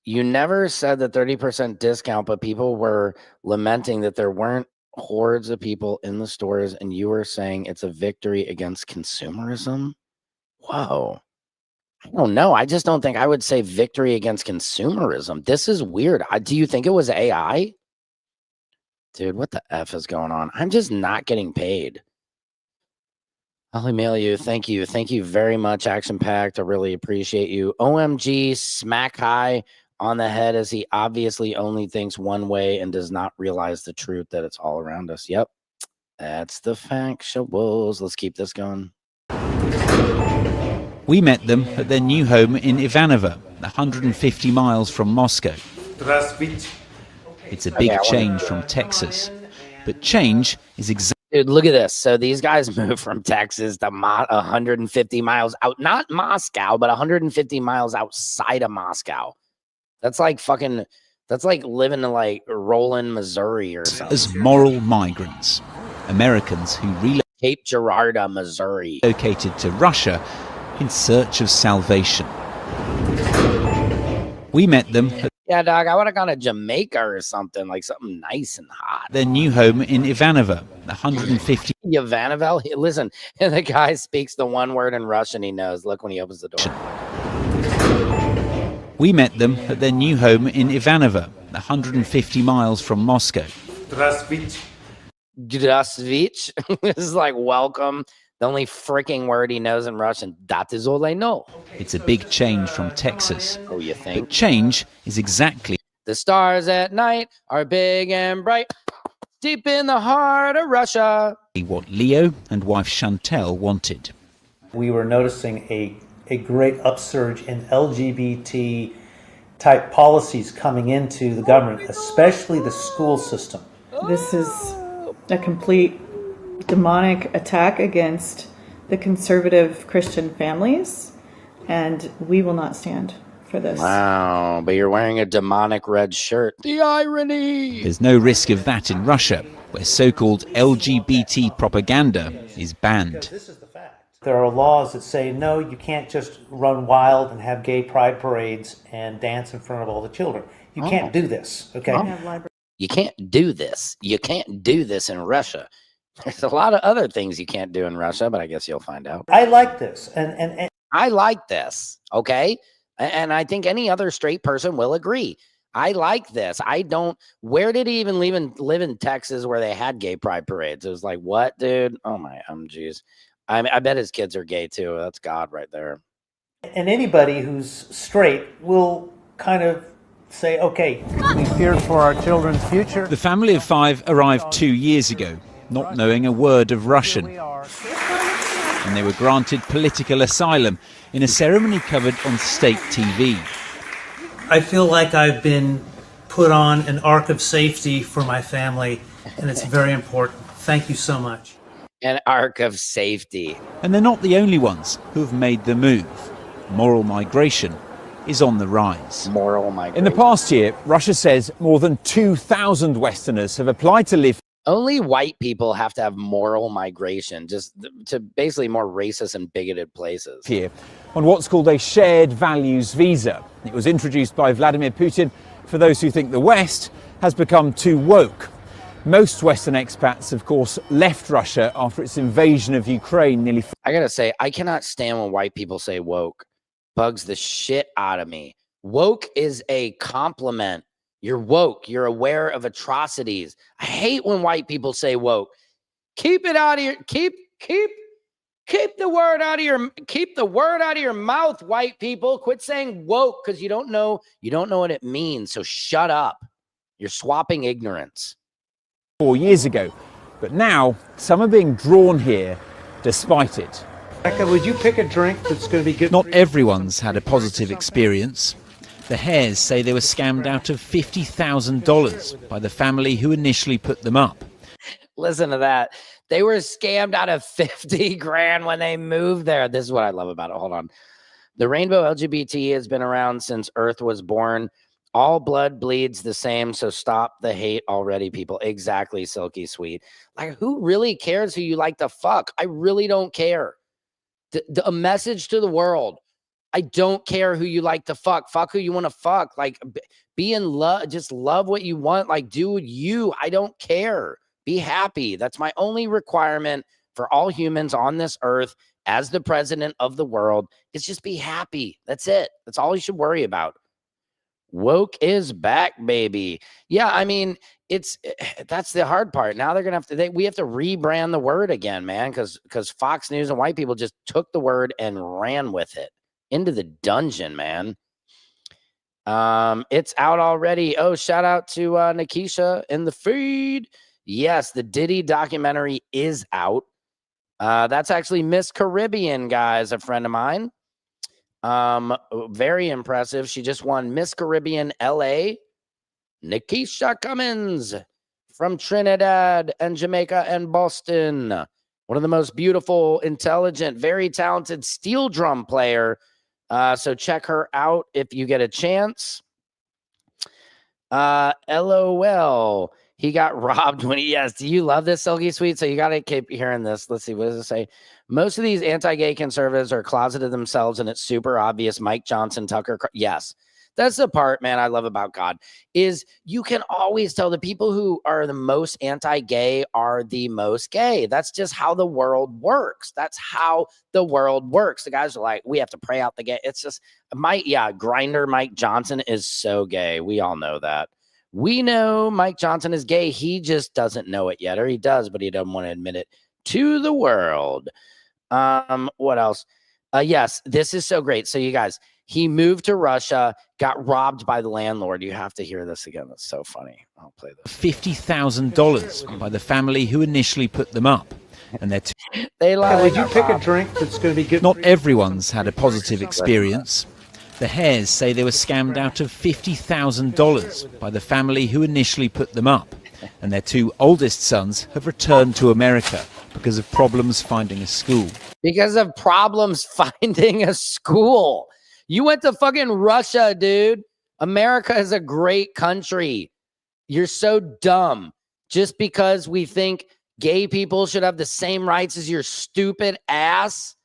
You never said the 30% discount, but people were lamenting that there weren't hordes of people in the stores, and you were saying it's a victory against consumerism? Whoa. I don't know. I just don't think I would say victory against consumerism. This is weird. Do you think it was AI? Dude, what the F is going on? I'm just not getting paid. I'll email you. Thank you. Thank you very much, Action Packed. I really appreciate you. OMG, smack high on the head as he obviously only thinks one way and does not realize the truth that it's all around us. Yep. That's the factuals. Let's keep this going. We met them at their new home in Ivanovo, 150 miles from Moscow. It's a big change from Texas, but change is exactly. Dude, look at this. So these guys moved from Texas to 150 miles out, not Moscow, but 150 miles outside of Moscow. That's like fucking, that's like living in like Roland, Missouri or something. As moral migrants, Americans who Cape Girardeau, Missouri. relocated to Russia in search of salvation. We met them at Yeah, dog, I would have gone to Jamaica or something, like something nice and hot. their new home in Ivanovo, 150. Ivanovo, listen, the guy speaks the one word in Russian he knows. Look when he opens the door. We met them at their new home in Ivanovo, 150 miles from Moscow. Здравствуйте. This is like welcome. The only freaking word he knows in Russian. That is all I know. It's a big change from Texas. Oh, you think? But change is exactly. The stars at night are big and bright, deep in the heart of Russia. What Leo and wife Chantel wanted. We were noticing a great upsurge in LGBT type policies coming into the government, especially the school system. This is a complete demonic attack against the conservative Christian families, and we will not stand for this. Wow, but you're wearing a demonic red shirt. The irony! There's no risk of that in Russia, where so-called LGBT propaganda is banned. There are laws that say, no, you can't just run wild and have gay pride parades and dance in front of all the children. You can't do this, okay? You can't do this. You can't do this in Russia. There's a lot of other things you can't do in Russia, but I guess you'll find out. I like this. And I like this, okay? And I think any other straight person will agree. I like this. I don't. Where did he even live in Texas where they had gay pride parades? It was like, what, dude? Oh, my, geez. I bet his kids are gay, too. That's God right there. And anybody who's straight will kind of say, okay. We fear for our children's future. The family of 5 arrived 2 years ago, not knowing a word of Russian. And they were granted political asylum in a ceremony covered on state TV. I feel like I've been put on an ark of safety for my family, and it's very important. Thank you so much. An ark of safety. And they're not the only ones who have made the move. Moral migration is on the rise. Moral migration. In the past year, Russia says more than 2,000 Westerners have applied to live. Only white people have to have moral migration, just to basically more racist and bigoted places. Here on what's called a shared values visa. It was introduced by Vladimir Putin for those who think the West has become too woke. Most Western expats, of course, left Russia after its invasion of Ukraine nearly. I gotta say, I cannot stand when white people say woke. Bugs the shit out of me. Woke is a compliment. You're woke. You're aware of atrocities. I hate when white people say woke. Keep it out of your keep the word out of your mouth, white people. Quit saying woke because you don't know what it means. So shut up. You're swapping ignorance. 4 years ago, but now some are being drawn here despite it. Becca, would you pick a drink that's going to be good? Not everyone's had a positive experience. The Hares say they were scammed out of $50,000 by the family who initially put them up. Listen to that. They were scammed out of 50 grand when they moved there. This is what I love about it. Hold on. The rainbow LGBT has been around since Earth was born. All blood bleeds the same, so stop the hate already, people. Exactly, Silky Sweet. Like, who really cares who you like to fuck? I really don't care. A message to the world. I don't care who you like to fuck. Fuck who you want to fuck. Like, be in love. Just love what you want. Like, do you. I don't care. Be happy. That's my only requirement for all humans on this earth as the president of the world is just be happy. That's it. That's all you should worry about. Woke is back, baby. Yeah, I mean, that's the hard part. Now they're gonna we have to rebrand the word again, man, because Fox News and white people just took the word and ran with it into the dungeon, man. It's out already. Oh, shout out to Nikisha in the feed. Yes, the Diddy documentary is out. That's actually Miss Caribbean, guys, a friend of mine. Very impressive. She just won Miss Caribbean LA. Nikisha Cummins from Trinidad and Jamaica and Boston. One of the most beautiful, intelligent, very talented steel drum player. So check her out if you get a chance. LOL. He got robbed when he, yes. Do you love this, Silky Sweet? So you got to keep hearing this. Let's see. What does it say? Most of these anti-gay conservatives are closeted themselves, and it's super obvious. Mike Johnson, Tucker. Yes. That's the part, man, I love about God is you can always tell the people who are the most anti-gay are the most gay. That's just how the world works. That's how the world works. The guys are like, we have to pray out the gay. It's just Grinder Mike Johnson is so gay. We all know that. We know Mike Johnson is gay. He just doesn't know it yet, or he does, but he doesn't want to admit it to the world. What else? Yes, this is so great. So you guys, he moved to Russia, got robbed by the landlord. You have to hear this again. That's so funny. I'll play this. $50,000 by the family who initially put them up. And they lie. Would you pick a drink that's going to be good? Not everyone's had a positive experience. The Hares say they were scammed out of $50,000 by the family who initially put them up. And their two oldest sons have returned to America because of problems finding a school. Because of problems finding a school. You went to fucking Russia, dude. America is a great country. You're so dumb. Just because we think gay people should have the same rights as your stupid ass.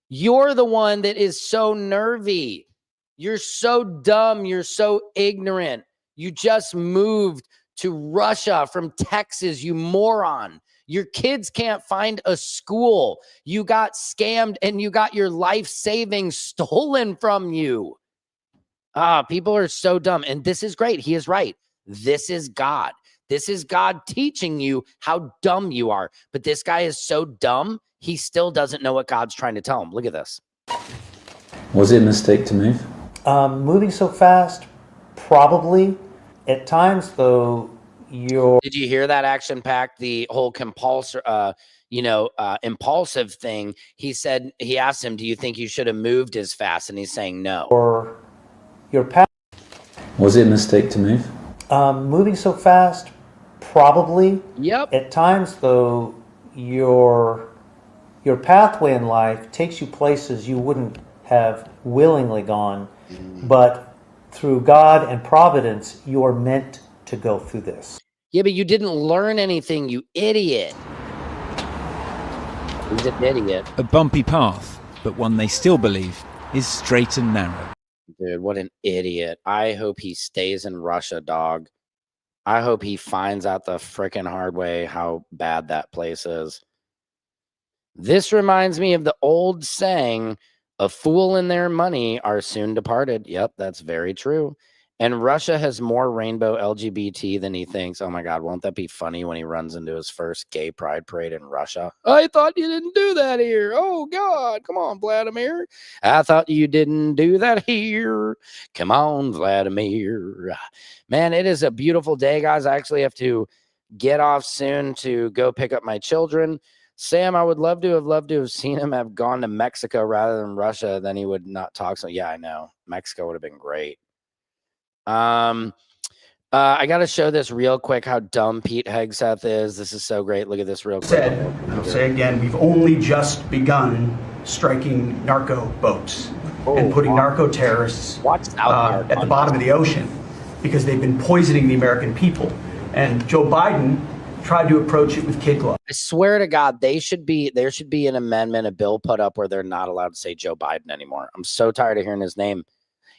You're the one that is so nervy. You're so dumb. You're so ignorant. You just moved to Russia from Texas, you moron. Your kids can't find a school. You got scammed and you got your life savings stolen from you. People are so dumb. And this is great. He is right. This is God. This is God teaching you how dumb you are. But this guy is so dumb, he still doesn't know what God's trying to tell him. Look at this. Was it a mistake to move? Moving so fast, probably. At times, though, Did you hear that action pack? The whole impulsive thing. He asked him, do you think you should have moved as fast? And he's saying no. Or your path. Was it a mistake to move? Moving so fast, probably. Yep. At times, though, your pathway in life takes you places you wouldn't have willingly gone, but through God and providence, you are meant to go through this. Yeah, but you didn't learn anything, you idiot. He's an idiot. A bumpy path, but one they still believe is straight and narrow. Dude, what an idiot. I hope he stays in Russia, dog. I hope he finds out the frickin' hard way how bad that place is. This reminds me of the old saying, a fool and their money are soon departed. Yep, that's very true. And Russia has more rainbow LGBT than he thinks. Oh my God, won't that be funny when he runs into his first gay pride parade in Russia? I thought you didn't do that here. Oh God, come on, Vladimir. I thought you didn't do that here. Come on, Vladimir. Man, it is a beautiful day, guys. I actually have to get off soon to go pick up my children. Sam, I would loved to have seen him have gone to Mexico rather than Russia. Then he would not talk. So yeah, I know. Mexico would have been great. I got to show this real quick how dumb Pete Hegseth is. This is so great. Look at this real quick. I'll say again, we've only just begun striking narco boats and putting narco terrorists at the bottom of the ocean because they've been poisoning the American people. And Joe Biden tried to approach it with kid gloves. I swear to God, there should be an amendment, a bill put up where they're not allowed to say Joe Biden anymore. I'm so tired of hearing his name.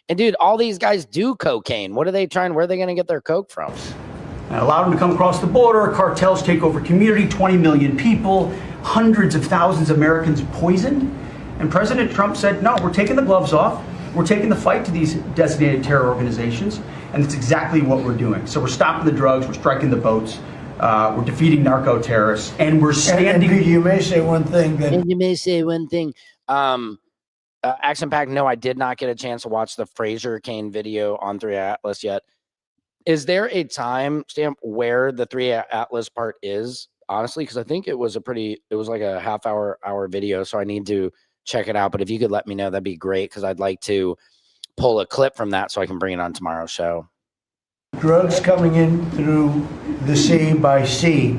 And dude, all these guys do cocaine. What are they trying? Where are they going to get their coke from? And allow them to come across the border. Cartels take over community. 20 million people, hundreds of thousands of Americans poisoned. And President Trump said, "No, we're taking the gloves off. We're taking the fight to these designated terror organizations, and that's exactly what we're doing. So we're stopping the drugs. We're striking the boats. We're defeating narco terrorists, and we're standing." And you may say one thing. Action Pack, no, I did not get a chance to watch the Fraser Kane video on 3 Atlas yet. Is there a time stamp where the 3 Atlas part is? Honestly, because I think it was like a half-hour video, so I need to check it out. But if you could let me know, that'd be great, because I'd like to pull a clip from that so I can bring it on tomorrow's show. Drugs coming in through the sea by sea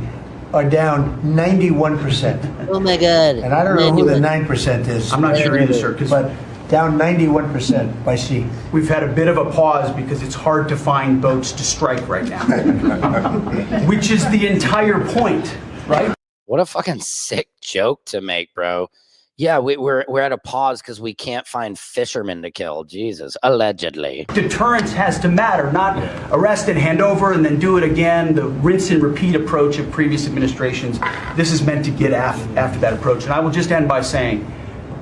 are down 91%. Oh my God. And I don't know who the 9% is. I'm not sure either, sir. But down 91% by sea. We've had a bit of a pause because it's hard to find boats to strike right now, which is the entire point, right? What a fucking sick joke to make, bro. Yeah, we're at a pause because we can't find fishermen to kill. Jesus, allegedly. Deterrence has to matter, not arrest and hand over and then do it again. The rinse and repeat approach of previous administrations. This is meant to get after that approach. And I will just end by saying,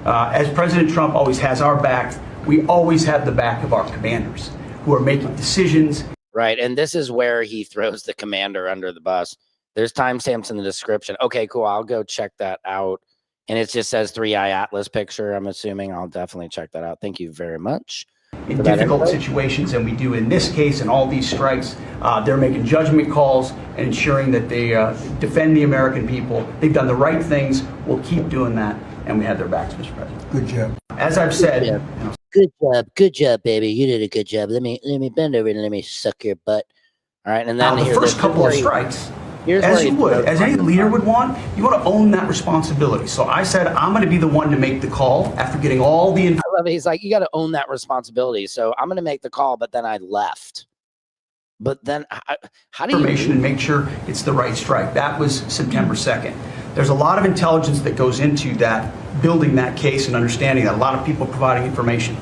as President Trump always has our back, we always have the back of our commanders who are making decisions. Right, and this is where he throws the commander under the bus. There's timestamps in the description. Okay, cool. I'll go check that out. And it just says 3i Atlas picture, I'm assuming. I'll definitely check that out. Thank you very much. In difficult situations, and we do in this case and all these strikes, they're making judgment calls and ensuring that they defend the American people. They've done the right things. We'll keep doing that, and we have their backs, Mr. President. Good job. As I've said, good job, baby. You did a good job. Let me bend over and let me suck your butt. All right, and then the first couple of strikes. As you would, as any leader would want, you want to own that responsibility. So I said, I'm going to be the one to make the call after getting all the information. I love it. He's like, you got to own that responsibility. So I'm going to make the call, but then I left. But then how do you information and make sure it's the right strike? That was September 2nd. There's a lot of intelligence that goes into that, building that case and understanding that. A lot of people providing information.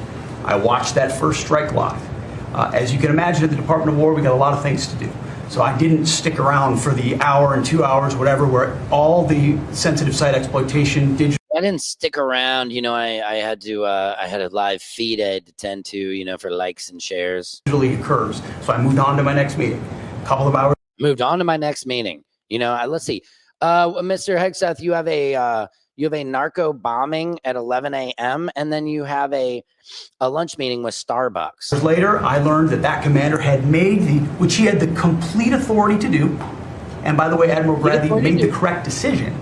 I watched that first strike live. As you can imagine, at the Department of War, we got a lot of things to do. So I didn't stick around for the hour and 2 hours, whatever, where all the sensitive site exploitation, digital. I didn't stick around. You know, I had a live feed I had to tend to, you know, for likes and shares. Usually occurs. So I moved on to my next meeting. A couple of hours. Moved on to my next meeting. You know, let's see. Mr. Hegseth, you have a narco bombing at 11 a.m. and then you have a lunch meeting with Starbucks. Later, I learned that commander had made which he had the complete authority to do. And by the way, Admiral Bradley made the correct decision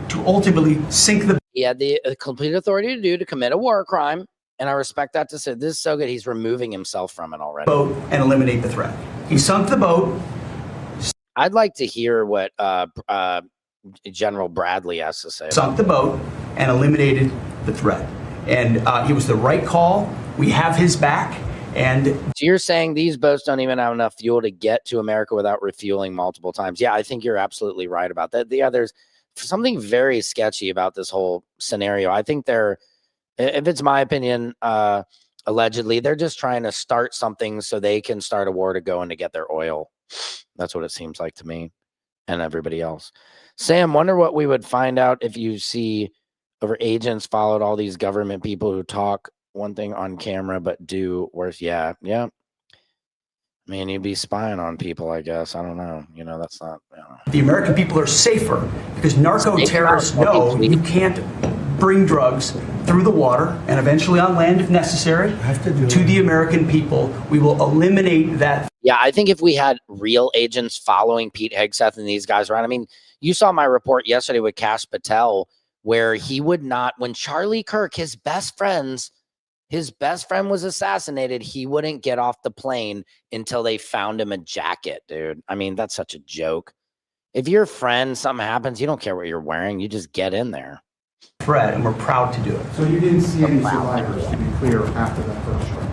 to ultimately sink the. He had the complete authority to commit a war crime. And I respect that decision. This is so good. He's removing himself from it already. Boat and eliminate the threat. He sunk the boat. I'd like to hear what General Bradley has to say. Sunk the boat and eliminated the threat. And it was the right call. We have his back. And so you're saying these boats don't even have enough fuel to get to America without refueling multiple times. Yeah, I think you're absolutely right about that. Yeah, there's something very sketchy about this whole scenario. I think they're, if it's my opinion, allegedly, they're just trying to start something so they can start a war to go in to get their oil. That's what it seems like to me and everybody else. Sam, wonder what we would find out if you see over agents followed all these government people who talk one thing on camera but do worse. Yeah. I mean, you'd be spying on people, I guess. I don't know. You know, that's not. the American people are safer because narco terrorists know you can't bring drugs through the water and eventually on land if necessary to the American people. We will eliminate that. Yeah, I think if we had real agents following Pete Hegseth and these guys around, I mean, you saw my report yesterday with Kash Patel, where he would not, when Charlie Kirk, his best friend was assassinated, he wouldn't get off the plane until they found him a jacket, dude. I mean, that's such a joke. If your friend, something happens, you don't care what you're wearing. You just get in there. Threat, and we're proud to do it. So you didn't see any survivors, to be clear, after that first strike?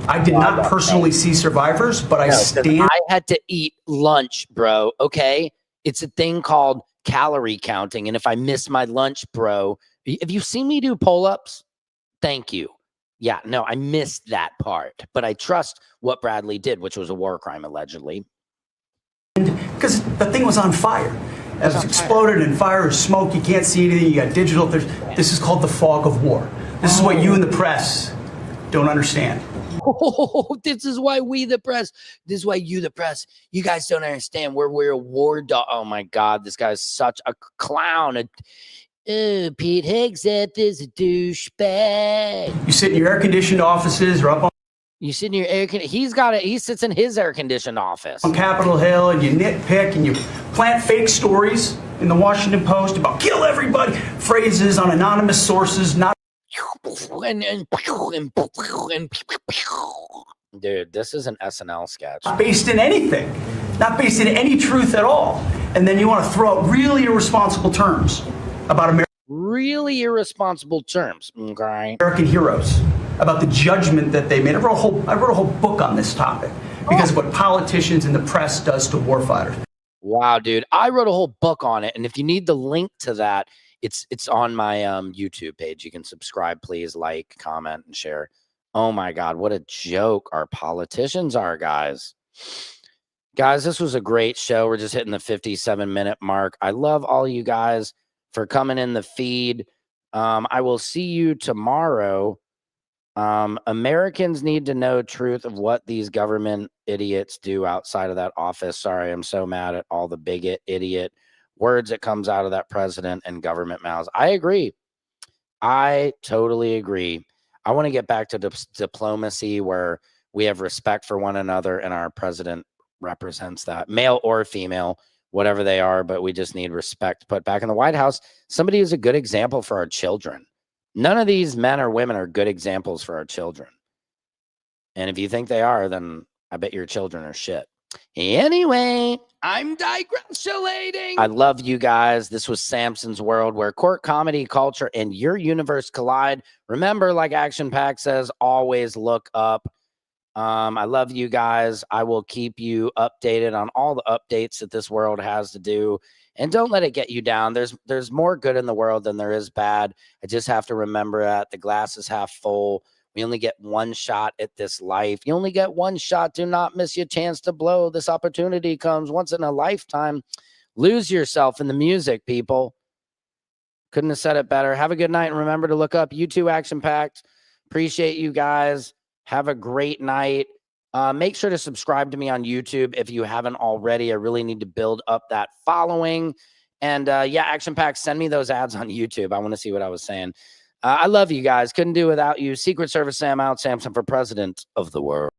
I did not personally see survivors, but I stand. I had to eat lunch, bro. Okay. It's a thing called calorie counting. And if I miss my lunch, bro, if you see me do pull-ups, thank you. Yeah, no, I missed that part, but I trust what Bradley did, which was a war crime, allegedly. Because the thing was on fire. As it's exploded in fire or smoke, you can't see anything. You got digital. This is called the fog of war. This is what you in the press don't understand. Oh, this is why we, the press, this is why you, the press, you guys don't understand. We're a war dog. Oh my God, this guy's such a clown. Pete Hegseth is a douchebag. You sit in your air-conditioned offices or up on. You sit in your he sits in his air-conditioned office on Capitol Hill, and you nitpick and you plant fake stories in the Washington Post about kill everybody, phrases on anonymous sources, not. Dude, this is an SNL sketch. Not based in anything, not based in any truth at all. And then you want to throw out really irresponsible terms about America. Really irresponsible terms, okay? American heroes, about the judgment that they made. I wrote a whole book on this topic because of what politicians and the press does to warfighters. Wow, dude. I wrote a whole book on it. And if you need the link to that, it's on my YouTube page. You can subscribe, please, like, comment, and share. Oh my God, what a joke our politicians are, guys. Guys, this was a great show. We're just hitting the 57-minute mark. I love all you guys for coming in the feed. I will see you tomorrow. Americans need to know truth of what these government idiots do outside of that office. Sorry, I'm so mad at all the bigot, idiot words that comes out of that president and government mouths. I agree. I totally agree. I want to get back to diplomacy where we have respect for one another and our president represents that, male or female, whatever they are, but we just need respect put back in the White House. Somebody who's a good example for our children. None of these men or women are good examples for our children. And if you think they are, then I bet your children are shit. Anyway, I'm digressulating. I love you guys. This was Samson's World, where court comedy, culture, and your universe collide. Remember, like Action Pack says, always look up. I love you guys. I will keep you updated on all the updates that this world has to do. And don't let it get you down. There's more good in the world than there is bad. I just have to remember that the glass is half full. We only get one shot at this life. You only get one shot. Do not miss your chance to blow. This opportunity comes once in a lifetime. Lose yourself in the music, people. Couldn't have said it better. Have a good night. And remember to look up YouTube Action Packed. Appreciate you guys. Have a great night. Make sure to subscribe to me on YouTube if you haven't already. I really need to build up that following. And yeah, Action Pack, send me those ads on YouTube. I want to see what I was saying. I love you guys. Couldn't do without you. Secret Service Sam out. Samson for president of the world.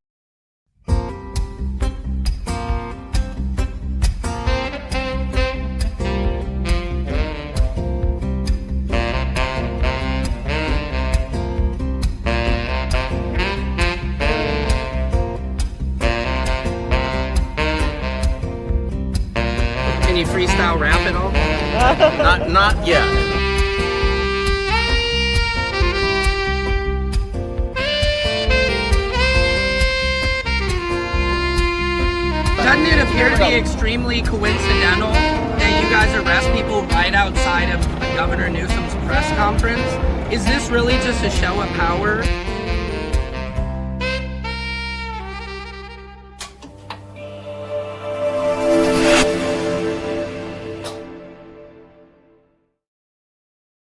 Can you freestyle rap at all? Not yet. Doesn't it appear to be extremely coincidental that you guys arrest people right outside of Governor Newsom's press conference? Is this really just a show of power?